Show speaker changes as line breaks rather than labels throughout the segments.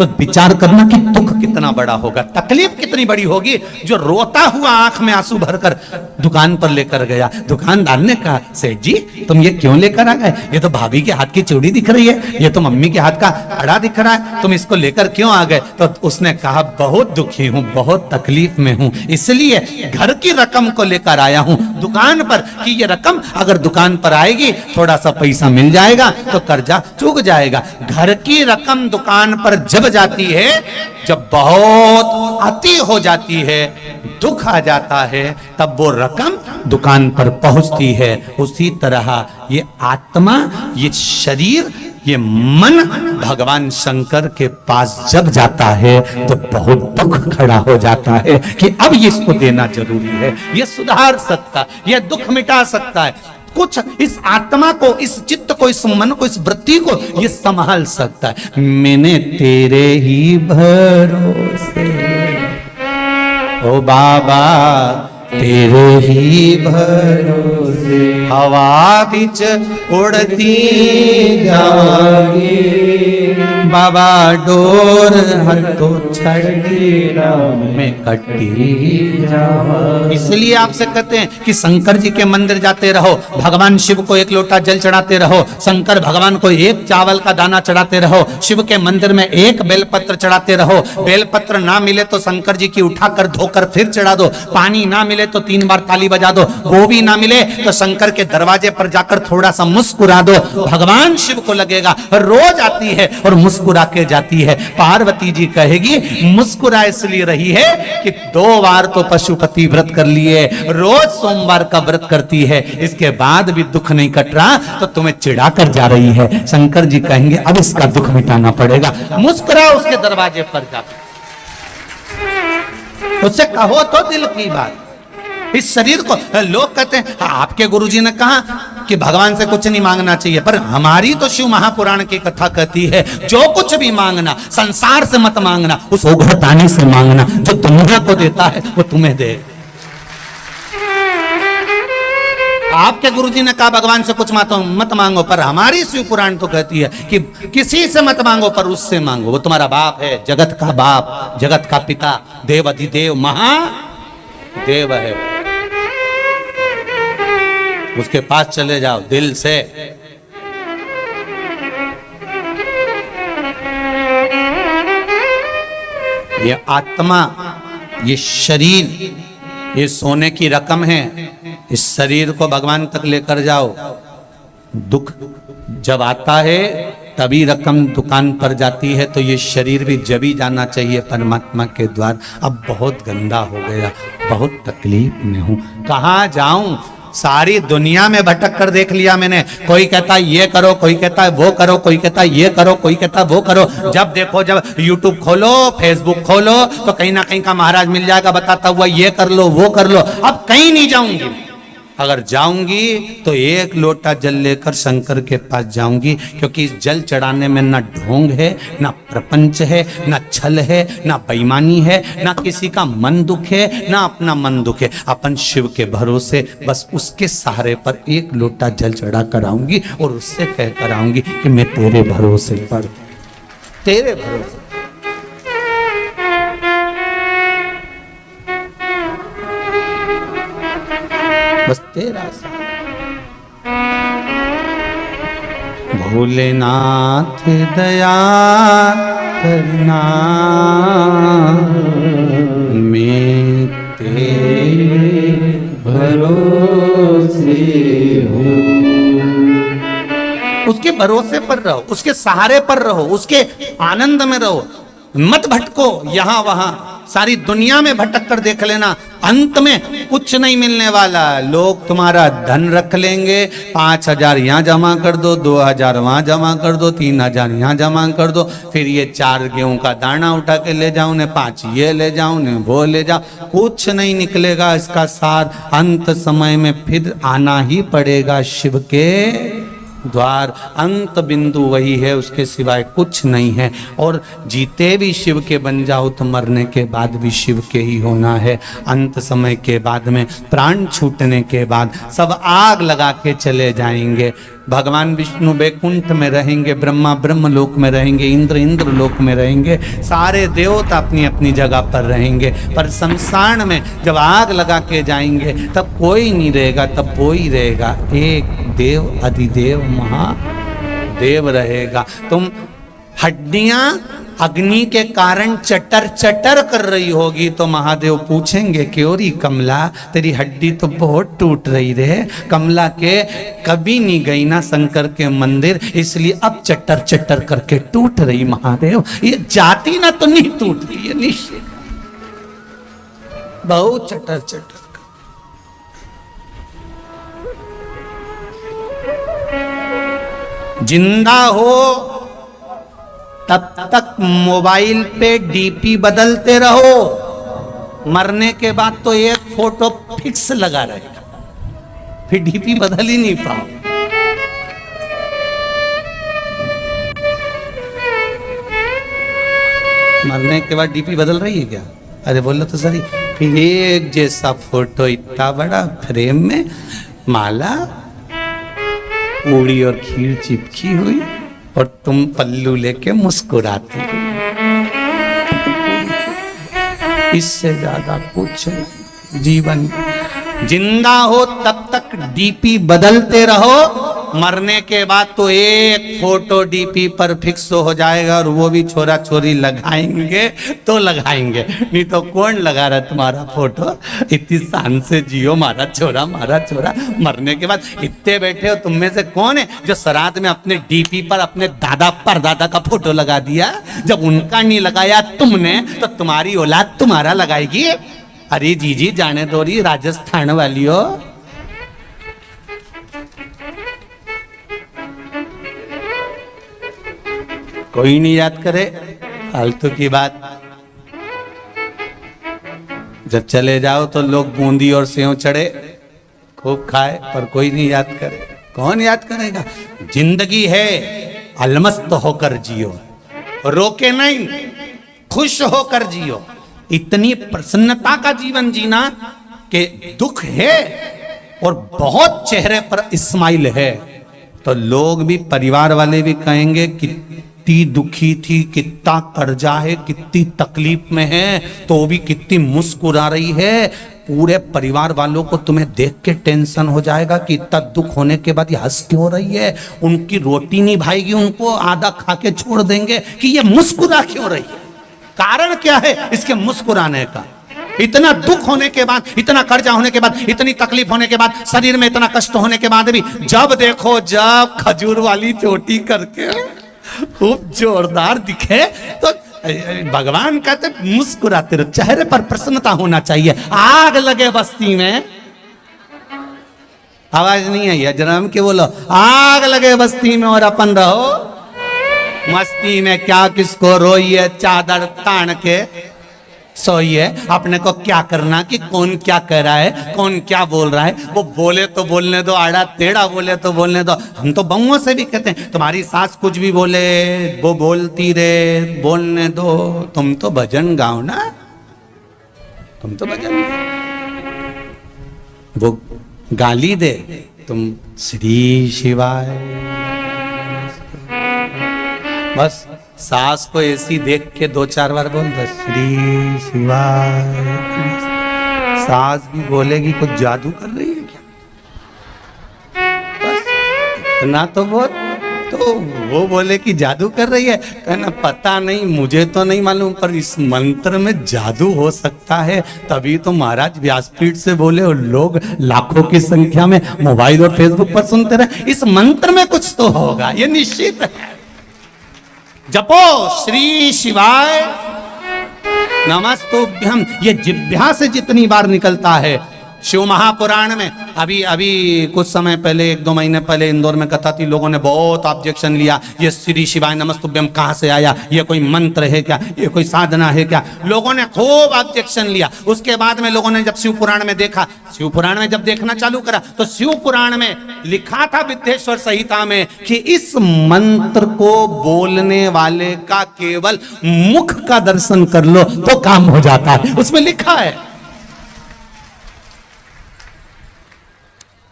तो विचार करना कि दुख कितना बड़ा होगा, तकलीफ कितनी बड़ी होगी। जो रोता हुआ आंख में आंसू भरकर दुकान पर लेकर गया, दुकानदार ने कहा सेठ जी तुम ये क्यों लेकर आ गए, ये तो भाभी के हाथ की चूड़ी दिख रही है, ये तो मम्मी के हाथ का कड़ा दिख रहा है, तुम इसको लेकर क्यों आ गए। तो उसने कहा बहुत दुखी हूं, बहुत तकलीफ में हूं, इसलिए घर की रकम को लेकर आया हूं दुकान पर कि ये रकम अगर दुकान पर आएगी थोड़ा सा पैसा मिल जाएगा तो कर्जा चूक जाएगा। घर की रकम दुकान पर जब जाती है, जब बहुत अति हो जाती है, दुख आ जाता है, तब वो रकम दुकान पर पहुंचती है। उसी तरह ये आत्मा, ये शरीर, ये मन भगवान शंकर के पास जब जाता है तो बहुत दुख खड़ा हो जाता है कि अब इसको देना जरूरी है, ये सुधार सकता है, ये दुख मिटा सकता है, कुछ इस आत्मा को, इस चित्त को, इस मन को, इस वृत्ति को ये संभाल सकता है। मैंने तेरे ही भरोसे ओ बाबा, तेरे ही भरोसे हवा बिच उड़ती जाएगी, बाबा डोर हटो छड़ी में कटी जाएगी। इसलिए आपसे कहते हैं कि शंकर जी के मंदिर जाते रहो, भगवान शिव को एक लोटा जल चढ़ाते रहो, शंकर भगवान को एक चावल का दाना चढ़ाते रहो, शिव के मंदिर में एक बेलपत्र चढ़ाते रहो, बेलपत्र ना मिले तो शंकर जी की उठाकर धोकर फिर चढ़ा दो, पानी ना मिले तो 3 बार ताली बजा दो, वो भी ना मिले तो शंकर के दरवाजे पर जाकर थोड़ा सा मुस्कुरा दो, भगवान शिव को लगेगा रोज आती है और मुस्कुरा के जाती है। पार्वती जी कहेगी मुस्कुरा इसलिए रही है कि 2 बार तो पशुपति व्रत कर लिए, रोज सोमवार का व्रत करती है, इसके बाद भी दुख नहीं कट रहा तो तुम्हें चिढ़ा कर जा रही है। शंकर जी कहेंगे अब इसका दुख मिटाना पड़ेगा, मुस्कुरा उसके दरवाजे पर जाकर, उससे कहो तो दिल की बात। इस शरीर को लोग कहते हैं आपके गुरुजी ने कहा कि भगवान से कुछ नहीं मांगना चाहिए, पर हमारी तो शिव महापुराण की कथा कहती है जो कुछ भी मांगना संसार से मत मांगना, उस उघड़तानी से मांगना, जो दुनिया को देता है वो तुम्हें दे। आपके गुरुजी ने कहा भगवान से कुछ मत मांगो, पर हमारी शिव पुराण तो कहती है कि किसी से मत मांगो पर उससे मांगो, वो तुम्हारा बाप है, जगत का बाप, जगत का पिता, देव अधिदेव महादेव है, उसके पास चले जाओ दिल से। ये आत्मा, ये शरीर, ये सोने की रकम है, इस शरीर को भगवान तक लेकर जाओ। दुख जब आता है तभी रकम दुकान पर जाती है, तो ये शरीर भी जब ही जाना चाहिए परमात्मा के द्वार। अब बहुत गंदा हो गया, बहुत तकलीफ में हूं, कहाँ जाऊं, सारी दुनिया में भटक कर देख लिया मैंने, कोई कहता है ये करो, कोई कहता है वो करो, कोई कहता है ये करो, कोई कहता है वो करो। जब देखो, जब यूट्यूब खोलो, फेसबुक खोलो, तो कहीं ना कहीं का महाराज मिल जाएगा बताता हुआ ये कर लो वो कर लो। अब कहीं नहीं जाऊंगी, अगर जाऊंगी तो एक लोटा जल लेकर शंकर के पास जाऊंगी, क्योंकि इस जल चढ़ाने में ना ढोंग है, ना प्रपंच है, ना छल है, ना बेईमानी है, ना किसी का मन दुख है, ना अपना मन दुख है। अपन शिव के भरोसे बस उसके सहारे पर एक लोटा जल चढ़ा कर आऊंगी और उससे कह कर आऊंगी कि मैं तेरे भरोसे पर, तेरे भरोसे। बस तेरा भोलेनाथ दया करना, मैं तेरे भरोसे हूँ। उसके भरोसे पर रहो, उसके सहारे पर रहो, उसके आनंद में रहो, मत भटको यहां वहां। सारी दुनिया में भटक कर देख लेना, अंत में कुछ नहीं मिलने वाला। लोग तुम्हारा धन रख लेंगे, 5,000 यहाँ जमा कर दो, 2,000 वहां जमा कर दो, 3,000 यहाँ जमा कर दो, फिर ये 4 गेहूं का दाना उठा के ले जाऊं ने, 5 ये ले जाऊं ने, वो ले जाओ, कुछ नहीं निकलेगा इसका सार। अंत समय में फिर आना ही पड़ेगा शिव के द्वार, अंत बिंदु वही है, उसके सिवाय कुछ नहीं है। और जीते भी शिव के बन जाओ तो मरने के बाद भी शिव के ही होना है। अंत समय के बाद में, प्राण छूटने के बाद सब आग लगा के चले जाएंगे। भगवान विष्णु वैकुंठ में रहेंगे, ब्रह्मा ब्रह्मलोक में रहेंगे, इंद्र इंद्रलोक में रहेंगे, सारे देवता अपनी अपनी जगह पर रहेंगे। पर शमशान में जब आग लगा के जाएंगे तब कोई नहीं रहेगा, तब वो ही रहेगा, एक देव अधिदेव महादेव रहेगा। तुम हड्डियां अग्नि के कारण चटर चटर कर रही होगी तो महादेव पूछेंगे, क्यों री कमला, तेरी हड्डी तो बहुत टूट रही रे। कमला के कभी नहीं गई ना शंकर के मंदिर, इसलिए अब चटर चटर करके टूट रही। महादेव ये जाती ना तो नहीं टूटती है, निश्चित बहुत चटर चटर। जिंदा हो तब तक मोबाइल पे डीपी बदलते रहो, मरने के बाद तो एक फोटो फिक्स लगा रहेगा, फिर डीपी बदल ही नहीं पाओ। मरने के बाद डीपी बदल रही है क्या? अरे बोलो तो सही। फिर एक जैसा फोटो इतना बड़ा फ्रेम में, माला पूड़ी और खीर चिपकी हुई और तुम पल्लू लेके मुस्कुराती हो। इससे ज्यादा कुछ जीवन। जिंदा हो तब तक डीपी बदलते रहो, मरने के बाद तो एक फोटो डीपी पर फिक्स हो जाएगा, और वो भी छोरा छोरी लगाएंगे तो लगाएंगे, नहीं तो कौन लगा रहा तुम्हारा फोटो। इतनी शान से जियो, मारा छोरा मारा छोरा। मरने के बाद इतने बैठे हो, तुम में से कौन है जो श्राद्ध में अपने डीपी पर अपने दादा परदादा का फोटो लगा दिया? जब उनका नहीं लगाया तुमने तो तुम्हारी औलाद तुम्हारा लगाएगी। अरे जी जाने दो रही राजस्थान वाली हो। कोई नहीं याद करे, फालतू की बात। जब चले जाओ तो लोग बूंदी और सेव चढ़े खूब खाए, पर कोई नहीं याद करे। कौन याद करेगा? जिंदगी है, अलमस्त होकर जियो, रोके नहीं, खुश होकर जियो। इतनी प्रसन्नता का जीवन जीना कि दुख है और बहुत चेहरे पर स्माइल है, तो लोग भी, परिवार वाले भी कहेंगे कितनी दुखी थी, कितना कर्जा है, कितनी तकलीफ में है, तो भी कितनी मुस्कुरा रही है। पूरे परिवार वालों को तुम्हें देख के टेंशन हो जाएगा कि इतना दुख होने के बाद ये हंस क्यों रही है। उनकी रोटी नहीं भाएगी, उनको आधा खा के छोड़ देंगे कि ये मुस्कुरा क्यों रही है। कारण क्या है इसके मुस्कुराने का? इतना दुख होने के बाद, इतना कर्जा होने के बाद, इतनी तकलीफ होने के बाद, शरीर में इतना कष्ट होने के बाद भी जब देखो, जब खजूर वाली चोटी करके खूब जोरदार दिखे तो भगवान कहते मुस्कुराते रहो, चेहरे पर प्रसन्नता होना चाहिए। आग लगे बस्ती में, आवाज नहीं आई है जरा के बोलो, आग लगे बस्ती में और अपन रहो मस्ती में। क्या किसको रोइए, चादर तान के सोइए। अपने को क्या करना कि कौन क्या कह रहा है, कौन क्या बोल रहा है, वो बोले तो बोलने दो, आड़ा टेढ़ा बोले तो बोलने दो। हम तो बहुओं से भी कहते हैं तुम्हारी सास कुछ भी बोले वो बोलती रहे, बोलने दो, तुम तो भजन गाओ ना, तुम तो भजन गाओ। वो गाली दे, तुम श्री शिवाय, बस सास को ऐसी देख के 2-4 बार बोल दो श्री शिवाय। सास भी बोलेगी कुछ जादू कर रही है क्या? बस इतना तो वो बोले कि जादू कर रही है। कहना पता नहीं, मुझे तो नहीं मालूम, पर इस मंत्र में जादू हो सकता है। तभी तो महाराज व्यासपीठ से बोले और लोग लाखों की संख्या में मोबाइल और फेसबुक पर सुनते रहे। इस मंत्र में कुछ तो होगा, ये निश्चित है। जपो श्री शिवाय नमस्तुभ्यम। ये जिह्वा से जितनी बार निकलता है शिव महापुराण में अभी अभी कुछ समय पहले, 1-2 महीने पहले इंदौर में कथा थी, लोगों ने बहुत ऑब्जेक्शन लिया, ये श्री शिवाय नमस्तुभ्यम कहाँ से आया, ये कोई मंत्र है क्या, ये कोई साधना है क्या, लोगों ने खूब ऑब्जेक्शन लिया। उसके बाद में लोगों ने जब शिव पुराण में देखा, शिव पुराण में जब देखना चालू करा तो शिव पुराण में लिखा था विद्येश्वर संहिता में कि इस मंत्र को बोलने वाले का केवल मुख का दर्शन कर लो तो काम हो जाता है, उसमें लिखा है।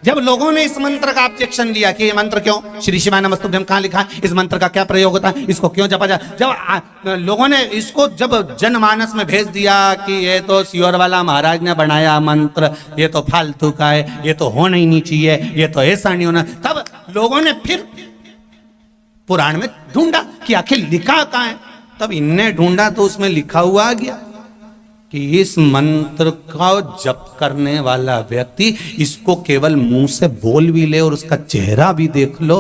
जब लोगों ने इस मंत्र का ऑब्जेक्शन लिया कि ये मंत्र क्यों, श्री शिवाय नमस्तुभ्यम कहाँ लिखा है, इस मंत्र का क्या प्रयोग होता है, इसको क्यों जपा जाए, जब लोगों ने इसको जब जनमानस में भेज दिया कि ये तो सियोर वाला महाराज ने बनाया मंत्र, ये तो फालतू का है, ये तो होना ही नहीं चाहिए, ये तो ऐसा नहीं होना, तब लोगों ने फिर पुराण में ढूंढा कि आखिर लिखा कहाँ है। तब इनने ढूंढा तो उसमें लिखा हुआ आ गया कि इस मंत्र का जप करने वाला व्यक्ति इसको केवल मुंह से बोल भी ले और उसका चेहरा भी देख लो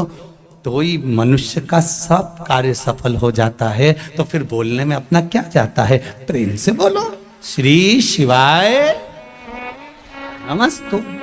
तो ही मनुष्य का सब कार्य सफल हो जाता है। तो फिर बोलने में अपना क्या जाता है, प्रेम से बोलो श्री शिवाय नमस्तु।